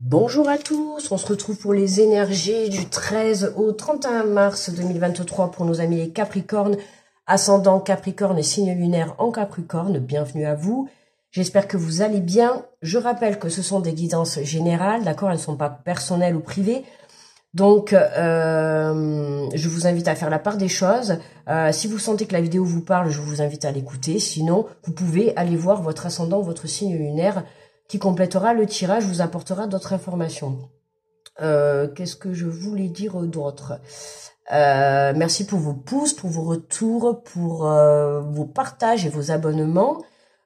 Bonjour à tous, on se retrouve pour les énergies du 13 au 31 mars 2023 pour nos amis les Capricornes, ascendant Capricorne et signe lunaire en Capricorne, bienvenue à vous. J'espère que vous allez bien. Je rappelle que ce sont des guidances générales, d'accord, elles ne sont pas personnelles ou privées. Donc, je vous invite à faire la part des choses. Si vous sentez que la vidéo vous parle, je vous invite à l'écouter. Sinon, vous pouvez aller voir votre ascendant, votre signe lunaire qui complétera le tirage, vous apportera d'autres informations. Qu'est-ce que je voulais dire d'autre? Merci pour vos pouces, pour vos retours, pour vos partages et vos abonnements.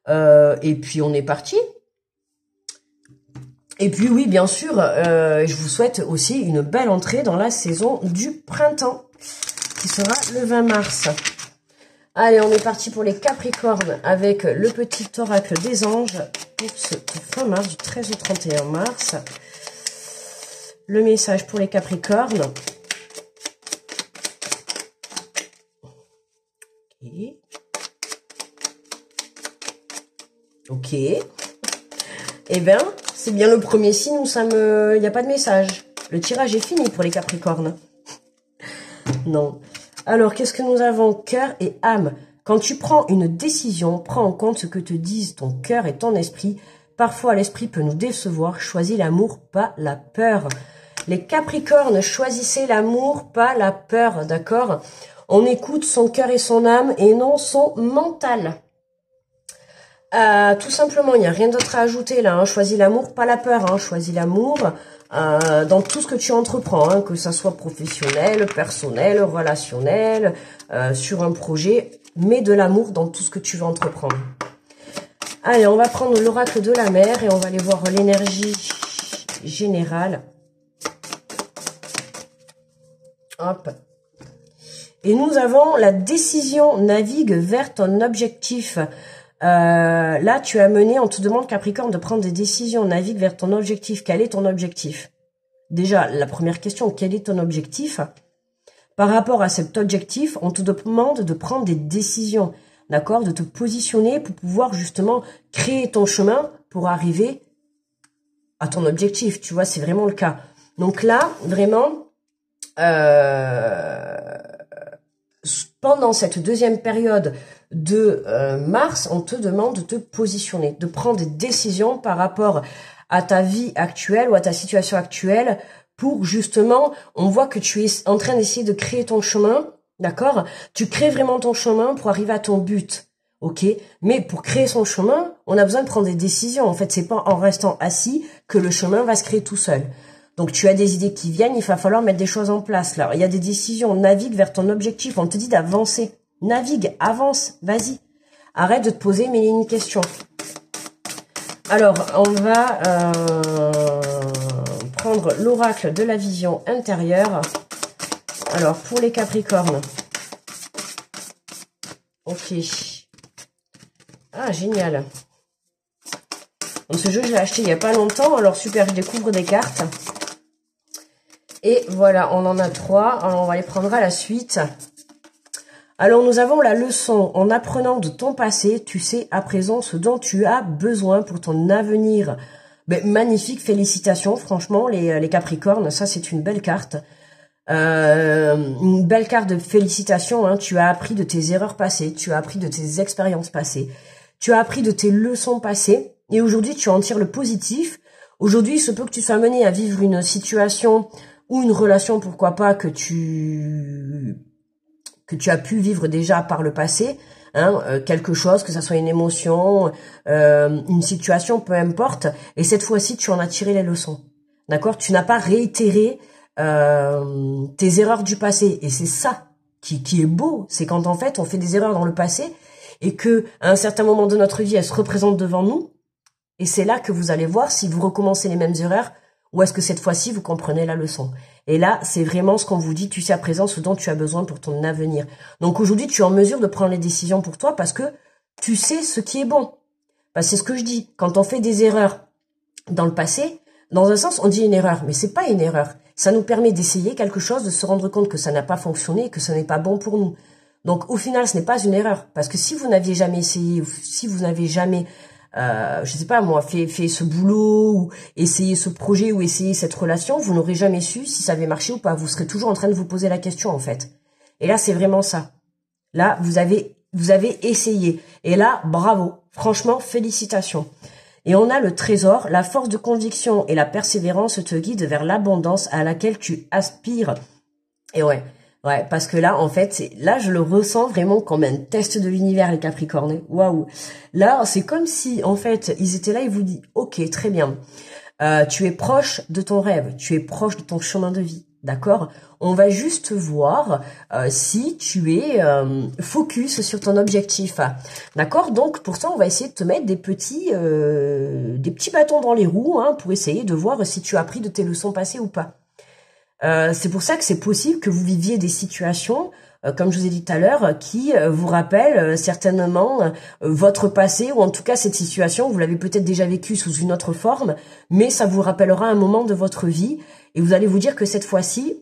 Et puis, on est parti. Et puis oui, bien sûr, je vous souhaite aussi une belle entrée dans la saison du printemps, qui sera le 20 mars. Allez, on est parti pour les Capricornes avec le petit oracle des anges pour ce fin mars, du 13 au 31 mars. Le message pour les Capricornes. Ok. Eh bien, c'est bien le premier signe où il n'y a pas de message. Le tirage est fini pour les Capricornes. Non. Alors, qu'est-ce que nous avons? Cœur et âme. Quand tu prends une décision, prends en compte ce que te disent ton cœur et ton esprit. Parfois, l'esprit peut nous décevoir. Choisis l'amour, pas la peur. Les Capricornes, choisissez l'amour, pas la peur, d'accord? On écoute son cœur et son âme et non son mental. Tout simplement, il n'y a rien d'autre à ajouter là. Hein. Choisis l'amour, pas la peur. Hein. Choisis l'amour dans tout ce que tu entreprends, hein, que ça soit professionnel, personnel, relationnel, sur un projet. Mets de l'amour dans tout ce que tu veux entreprendre. Allez, on va prendre l'oracle de la mer et on va aller voir l'énergie générale. Hop. Et nous avons la décision, navigue vers ton objectif. Là, tu as mené, on te demande Capricorne de prendre des décisions, navigue vers ton objectif. Quel est ton objectif? Déjà, la première question, quel est ton objectif? Par rapport à cet objectif, on te demande de prendre des décisions, d'accord? De te positionner pour pouvoir justement créer ton chemin pour arriver à ton objectif. Tu vois, c'est vraiment le cas. Donc là, vraiment, pendant cette deuxième période de mars, on te demande de te positionner, de prendre des décisions par rapport à ta vie actuelle ou à ta situation actuelle pour justement, on voit que tu es en train d'essayer de créer ton chemin, d'accord? Tu crées vraiment ton chemin pour arriver à ton but, ok? Mais pour créer son chemin, on a besoin de prendre des décisions. En fait, c'est pas en restant assis que le chemin va se créer tout seul. Donc, tu as des idées qui viennent, il va falloir mettre des choses en place. Là, il y a des décisions, navigue vers ton objectif. On te dit d'avancer. Navigue, avance, vas-y. Arrête de te poser mille et une questions. Alors, on va prendre l'oracle de la vision intérieure. Alors, pour les Capricornes. Ok. Ah, génial. Donc, ce jeu, je l'ai acheté il n'y a pas longtemps. Alors, super, je découvre des cartes. Et voilà, on en a 3. Alors, on va les prendre à la suite. Alors, nous avons la leçon. En apprenant de ton passé, tu sais à présent ce dont tu as besoin pour ton avenir. Ben, magnifique, félicitations. Franchement, les Capricornes, ça, c'est une belle carte. Une belle carte de félicitations. Hein. Tu as appris de tes erreurs passées. Tu as appris de tes expériences passées. Tu as appris de tes leçons passées. Et aujourd'hui, tu en tires le positif. Aujourd'hui, il se peut que tu sois amené à vivre une situation ou une relation, pourquoi pas, que tu as pu vivre déjà par le passé, hein, quelque chose, que ça soit une émotion, une situation, peu importe. Et cette fois-ci, tu en as tiré les leçons. D'accord? Tu n'as pas réitéré tes erreurs du passé. Et c'est ça qui est beau. C'est quand, en fait, on fait des erreurs dans le passé et que à un certain moment de notre vie, elles se représentent devant nous. Et c'est là que vous allez voir si vous recommencez les mêmes erreurs ou est-ce que cette fois-ci, vous comprenez la leçon. Et là, c'est vraiment ce qu'on vous dit, tu sais à présent ce dont tu as besoin pour ton avenir. Donc aujourd'hui, tu es en mesure de prendre les décisions pour toi parce que tu sais ce qui est bon. Parce que c'est ce que je dis, quand on fait des erreurs dans le passé, dans un sens, on dit une erreur, mais c'est pas une erreur. Ça nous permet d'essayer quelque chose, de se rendre compte que ça n'a pas fonctionné et que ce n'est pas bon pour nous. Donc au final, ce n'est pas une erreur. Parce que si vous n'aviez jamais essayé, ou si vous n'avez jamais je sais pas moi, fait ce boulot ou essayé ce projet ou essayé cette relation, vous n'aurez jamais su si ça avait marché ou pas. Vous serez toujours en train de vous poser la question en fait. Et là, c'est vraiment ça. Là, vous avez essayé. Et là, bravo. Franchement, félicitations. Et on a le trésor, la force de conviction et la persévérance te guident vers l'abondance à laquelle tu aspires. Et ouais, parce que là, en fait, là, je le ressens vraiment comme un test de l'univers, les Capricornes. Waouh. Là, c'est comme si, en fait, ils étaient là, ils vous disent, ok, très bien. Tu es proche de ton rêve, tu es proche de ton chemin de vie. D'accord? On va juste voir si tu es focus sur ton objectif. D'accord? Donc, pour ça, on va essayer de te mettre des petits bâtons dans les roues hein, pour essayer de voir si tu as appris de tes leçons passées ou pas. C'est pour ça que c'est possible que vous viviez des situations, comme je vous ai dit tout à l'heure, qui vous rappellent certainement votre passé, ou en tout cas cette situation, vous l'avez peut-être déjà vécue sous une autre forme, mais ça vous rappellera un moment de votre vie, et vous allez vous dire que cette fois-ci,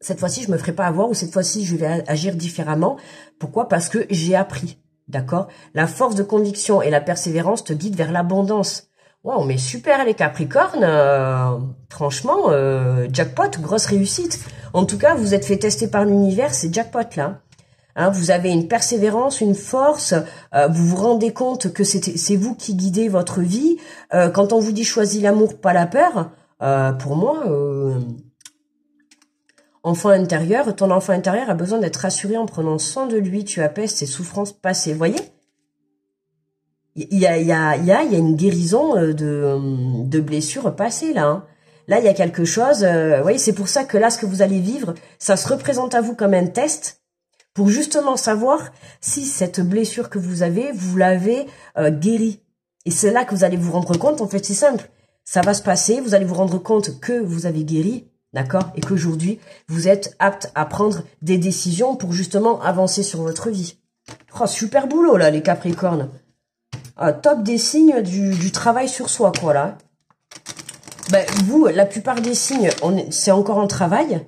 je me ferai pas avoir, ou cette fois-ci, je vais agir différemment. Pourquoi? Parce que j'ai appris, d'accord? La force de conviction et la persévérance te guident vers l'abondance. Wow, mais super les Capricornes, franchement, jackpot, grosse réussite. En tout cas, vous êtes fait tester par l'univers, c'est jackpot là. Hein, vous avez une persévérance, une force, vous vous rendez compte que c'est vous qui guidez votre vie. Quand on vous dit choisis l'amour, pas la peur, pour moi, enfant intérieur, ton enfant intérieur a besoin d'être rassuré en prenant soin de lui, tu apaises ses souffrances passées, voyez? Il y a une guérison de blessures passées là. Hein. Là, il y a quelque chose. Vous voyez, c'est pour ça que là, ce que vous allez vivre, ça se représente à vous comme un test pour justement savoir si cette blessure que vous avez, vous l'avez guérie. Et c'est là que vous allez vous rendre compte. En fait, c'est simple. Ça va se passer. Vous allez vous rendre compte que vous avez guéri, d'accord, et qu'aujourd'hui vous êtes apte à prendre des décisions pour justement avancer sur votre vie. Oh, super boulot là, les Capricornes. Top des signes du travail sur soi, quoi, là. Ben, vous, la plupart des signes, c'est encore en travail.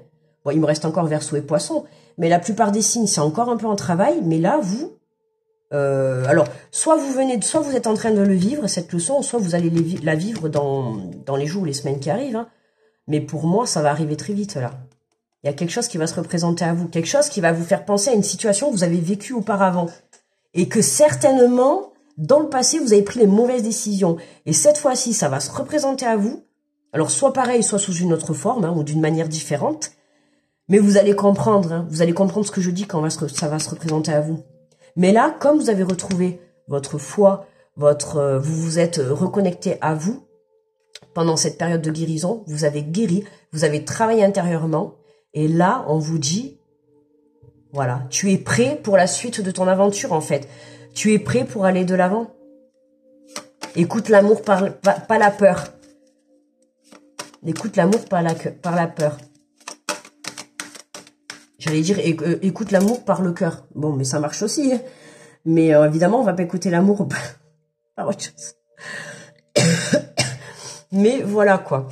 Bon, il me reste encore Verseau et Poisson, mais la plupart des signes, c'est encore un peu en travail. Mais là, vous, alors, soit vous êtes en train de le vivre, cette leçon, soit vous allez la vivre dans les jours ou les semaines qui arrivent. Hein. Mais pour moi, ça va arriver très vite, là. Il y a quelque chose qui va se représenter à vous, quelque chose qui va vous faire penser à une situation que vous avez vécue auparavant. Et que certainement... dans le passé, vous avez pris les mauvaises décisions. Et cette fois-ci, ça va se représenter à vous. Alors, soit pareil, soit sous une autre forme, hein, ou d'une manière différente. Mais vous allez comprendre, hein, vous allez comprendre ce que je dis quand ça va se représenter à vous. Mais là, comme vous avez retrouvé votre foi, vous vous êtes reconnecté à vous pendant cette période de guérison, vous avez guéri, vous avez travaillé intérieurement. Et là, on vous dit, voilà, tu es prêt pour la suite de ton aventure, en fait. Tu es prêt pour aller de l'avant? Écoute l'amour pas la peur. Écoute l'amour par la peur. J'allais dire écoute l'amour par le cœur. Bon, mais ça marche aussi. Hein. Mais évidemment, on va pas écouter l'amour par autre chose. Mais voilà quoi.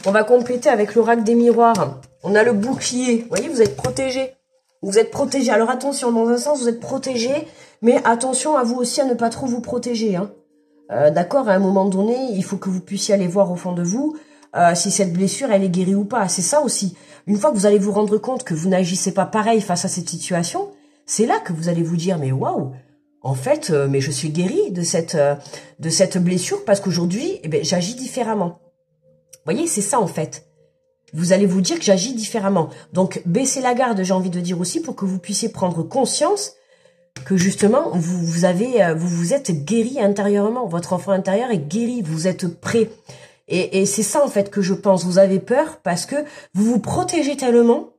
On va compléter avec l'oracle des miroirs. On a le bouclier. Vous voyez, vous êtes protégé. Vous êtes protégé. Alors attention, dans un sens, vous êtes protégé. Mais attention à vous aussi à ne pas trop vous protéger. Hein. D'accord, à un moment donné, il faut que vous puissiez aller voir au fond de vous si cette blessure, elle est guérie ou pas. C'est ça aussi. Une fois que vous allez vous rendre compte que vous n'agissez pas pareil face à cette situation, c'est là que vous allez vous dire, mais waouh, en fait, mais je suis guérie de cette blessure parce qu'aujourd'hui, eh ben, j'agis différemment. Vous voyez, c'est ça en fait. Vous allez vous dire que j'agis différemment. Donc, baissez la garde, j'ai envie de dire aussi, pour que vous puissiez prendre conscience que justement, vous vous êtes guéri intérieurement. Votre enfant intérieur est guéri, vous êtes prêt. Et c'est ça en fait que je pense. Vous avez peur parce que vous vous protégez tellement,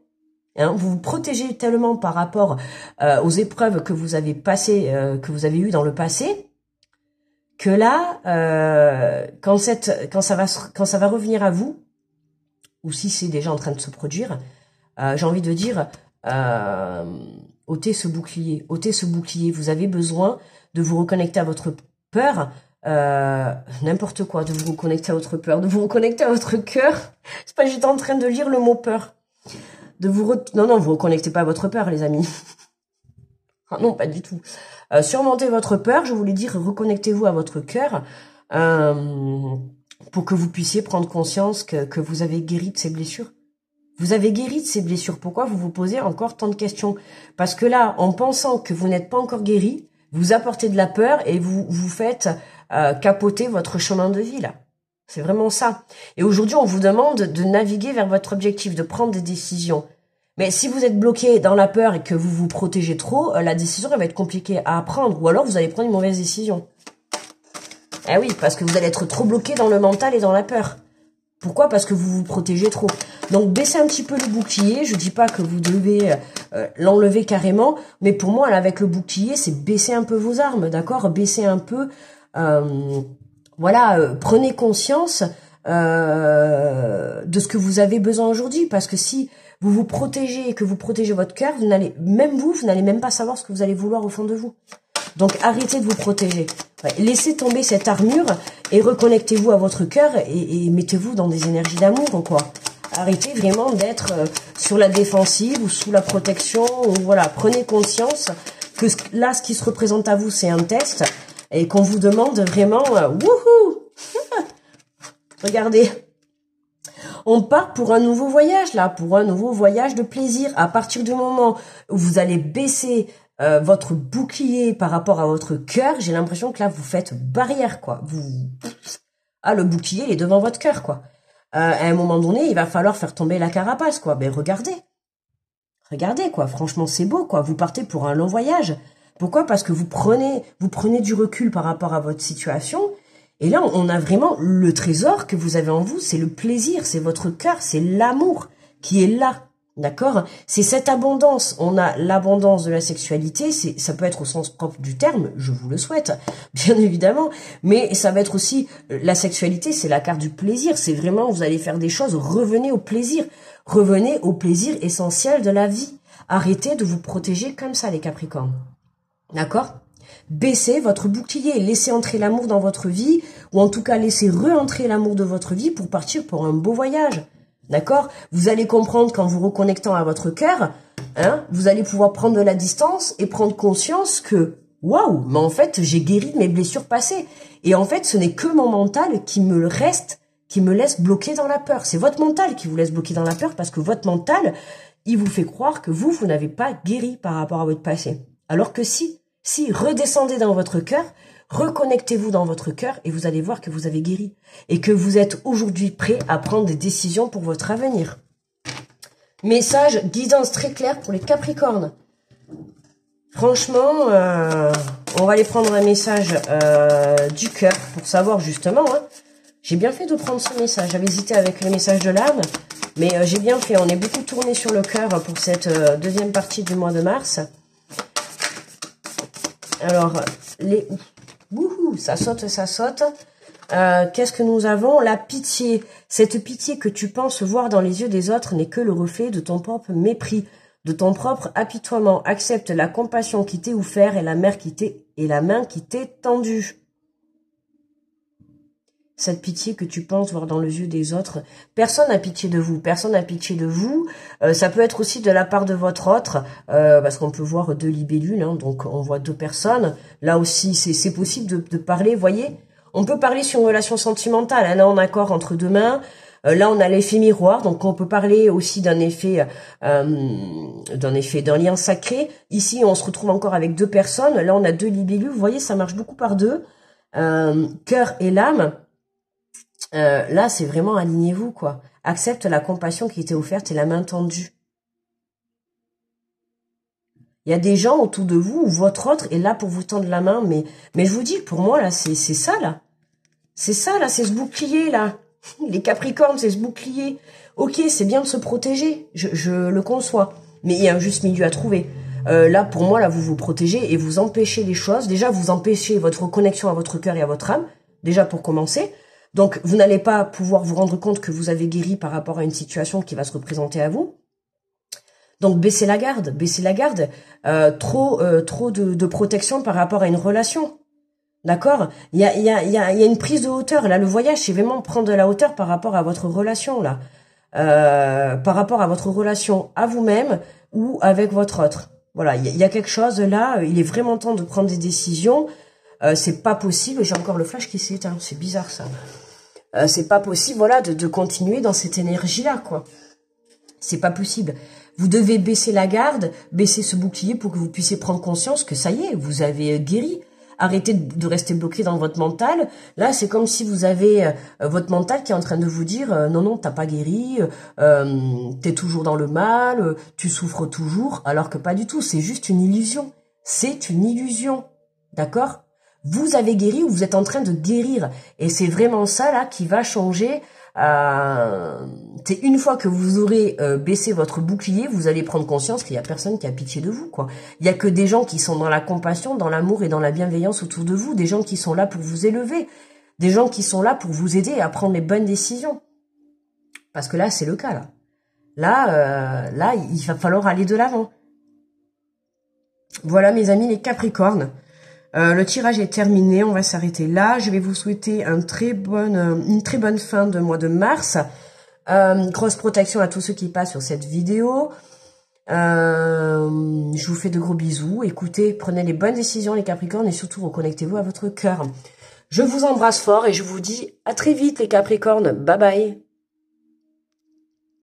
hein, vous vous protégez tellement par rapport aux épreuves que vous avez passées, que vous avez eues dans le passé, que là, quand ça va revenir à vous, ou si c'est déjà en train de se produire, j'ai envie de dire, ôtez ce bouclier, vous avez besoin de vous reconnecter à votre peur, n'importe quoi, de vous reconnecter à votre peur, de vous reconnecter à votre cœur. C'est pas, j'étais en train de lire le mot peur. Non, vous reconnectez pas à votre peur, les amis. Ah non, pas du tout. Surmontez votre peur, je voulais dire, reconnectez-vous à votre cœur pour que vous puissiez prendre conscience que vous avez guéri de ces blessures. Vous avez guéri de ces blessures. Pourquoi vous vous posez encore tant de questions? Parce que là, en pensant que vous n'êtes pas encore guéri, vous apportez de la peur et vous faites capoter votre chemin de vie, là. C'est vraiment ça. Et aujourd'hui, on vous demande de naviguer vers votre objectif, de prendre des décisions. Mais si vous êtes bloqué dans la peur et que vous vous protégez trop, la décision elle va être compliquée à prendre. Ou alors, vous allez prendre une mauvaise décision. Eh oui, parce que vous allez être trop bloqué dans le mental et dans la peur. Pourquoi? Parce que vous vous protégez trop. Donc, baissez un petit peu le bouclier. Je dis pas que vous devez l'enlever carrément. Mais pour moi, là, avec le bouclier, c'est baisser un peu vos armes, d'accord? Baisser un peu... prenez conscience de ce que vous avez besoin aujourd'hui. Parce que si vous vous protégez et que vous protégez votre cœur, vous n'allez même pas savoir ce que vous allez vouloir au fond de vous. Donc, arrêtez de vous protéger. Ouais, laissez tomber cette armure et reconnectez-vous à votre cœur et mettez-vous dans des énergies d'amour, quoi. Arrêtez vraiment d'être sur la défensive ou sous la protection. Ou voilà, prenez conscience que là, ce qui se représente à vous, c'est un test et qu'on vous demande vraiment wouhou. Regardez. On part pour un nouveau voyage, là, pour un nouveau voyage de plaisir. À partir du moment où vous allez baisser votre bouclier par rapport à votre cœur, j'ai l'impression que là, vous faites barrière, quoi. Le bouclier, il est devant votre cœur, quoi. À un moment donné, il va falloir faire tomber la carapace, quoi. Mais regardez. Regardez, quoi. Franchement, c'est beau, quoi. Vous partez pour un long voyage. Pourquoi? Parce que vous prenez du recul par rapport à votre situation. Et là, on a vraiment le trésor que vous avez en vous. C'est le plaisir, c'est votre cœur, c'est l'amour qui est là. D'accord? C'est cette abondance. On a l'abondance de la sexualité. Ça peut être au sens propre du terme. Je vous le souhaite, bien évidemment. Mais ça va être aussi, la sexualité, c'est la carte du plaisir. C'est vraiment, vous allez faire des choses. Revenez au plaisir. Revenez au plaisir essentiel de la vie. Arrêtez de vous protéger comme ça, les Capricornes. D'accord? Baissez votre bouclier. Laissez entrer l'amour dans votre vie. Ou en tout cas, laissez re-entrer l'amour de votre vie pour partir pour un beau voyage. D'accord? Vous allez comprendre qu'en vous reconnectant à votre cœur, vous allez pouvoir prendre de la distance et prendre conscience que, waouh, mais en fait, j'ai guéri de mes blessures passées. Et en fait, ce n'est que mon mental qui me laisse bloqué dans la peur. C'est votre mental qui vous laisse bloqué dans la peur parce que votre mental, il vous fait croire que vous n'avez pas guéri par rapport à votre passé. Alors que si, redescendez dans votre cœur, reconnectez-vous dans votre cœur et vous allez voir que vous avez guéri et que vous êtes aujourd'hui prêt à prendre des décisions pour votre avenir. Message, guidance très claire pour les Capricornes. Franchement, on va aller prendre un message du cœur pour savoir justement. J'ai bien fait de prendre ce message. J'avais hésité avec le message de l'âme, mais j'ai bien fait. On est beaucoup tourné sur le cœur pour cette deuxième partie du mois de mars. Alors, wouhou, ça saute, ça saute. Qu'est-ce que nous avons? La pitié. Cette pitié que tu penses voir dans les yeux des autres n'est que le reflet de ton propre mépris, de ton propre apitoiement. Accepte la compassion qui t'est offerte et la main qui t'est tendue. Cette pitié que tu penses voir dans les yeux des autres, personne n'a pitié de vous, personne n'a pitié de vous. Ça peut être aussi de la part de votre autre, parce qu'on peut voir deux libellules, donc on voit deux personnes. Là aussi, c'est possible de parler, voyez. On peut parler sur une relation sentimentale, un accord entre deux mains. Là, on a l'effet miroir, donc on peut parler aussi d'un lien sacré. Ici, on se retrouve encore avec deux personnes. Là, on a deux libellules. Vous voyez, ça marche beaucoup par deux. Cœur et l'âme. Là, c'est vraiment alignez-vous, quoi. Accepte la compassion qui t'est offerte et la main tendue. Il y a des gens autour de vous où votre autre est là pour vous tendre la main, mais je vous dis, pour moi, là, c'est ça, là. C'est ça, là, c'est ce bouclier, là. Les Capricornes, c'est ce bouclier. Ok, c'est bien de se protéger, je le conçois, mais il y a un juste milieu à trouver. Là, pour moi, là, vous vous protégez et vous empêchez les choses. Déjà, vous empêchez votre connexion à votre cœur et à votre âme, déjà pour commencer. Donc, vous n'allez pas pouvoir vous rendre compte que vous avez guéri par rapport à une situation qui va se représenter à vous. Donc, baissez la garde, baissez la garde. Trop de protection par rapport à une relation. D'accord? Il y a une prise de hauteur. Là, le voyage, c'est vraiment prendre de la hauteur par rapport à votre relation, là. Par rapport à votre relation à vous-même ou avec votre autre. Voilà, il y a quelque chose là, il est vraiment temps de prendre des décisions. C'est pas possible, j'ai encore le flash qui s'est éteint, c'est bizarre ça. C'est pas possible, voilà, de continuer dans cette énergie-là, quoi. C'est pas possible. Vous devez baisser la garde, baisser ce bouclier pour que vous puissiez prendre conscience que ça y est, vous avez guéri. Arrêtez de rester bloqué dans votre mental. Là, c'est comme si vous avez votre mental qui est en train de vous dire non, non, t'as pas guéri, t'es toujours dans le mal, tu souffres toujours, alors que pas du tout, c'est juste une illusion. C'est une illusion, d'accord? Vous avez guéri ou vous êtes en train de guérir. Et c'est vraiment ça là qui va changer. C'est une fois que vous aurez baissé votre bouclier, vous allez prendre conscience qu'il y a personne qui a pitié de vous, quoi. Il y a que des gens qui sont dans la compassion, dans l'amour et dans la bienveillance autour de vous, des gens qui sont là pour vous élever, des gens qui sont là pour vous aider à prendre les bonnes décisions. Parce que là, c'est le cas, là. Là, il va falloir aller de l'avant. Voilà, mes amis, les Capricornes. Le tirage est terminé, on va s'arrêter là. Je vais vous souhaiter une très bonne fin de mois de mars. Grosse protection à tous ceux qui passent sur cette vidéo. Je vous fais de gros bisous. Écoutez, prenez les bonnes décisions les Capricornes et surtout reconnectez-vous à votre cœur. Je vous embrasse fort et je vous dis à très vite les Capricornes. Bye bye.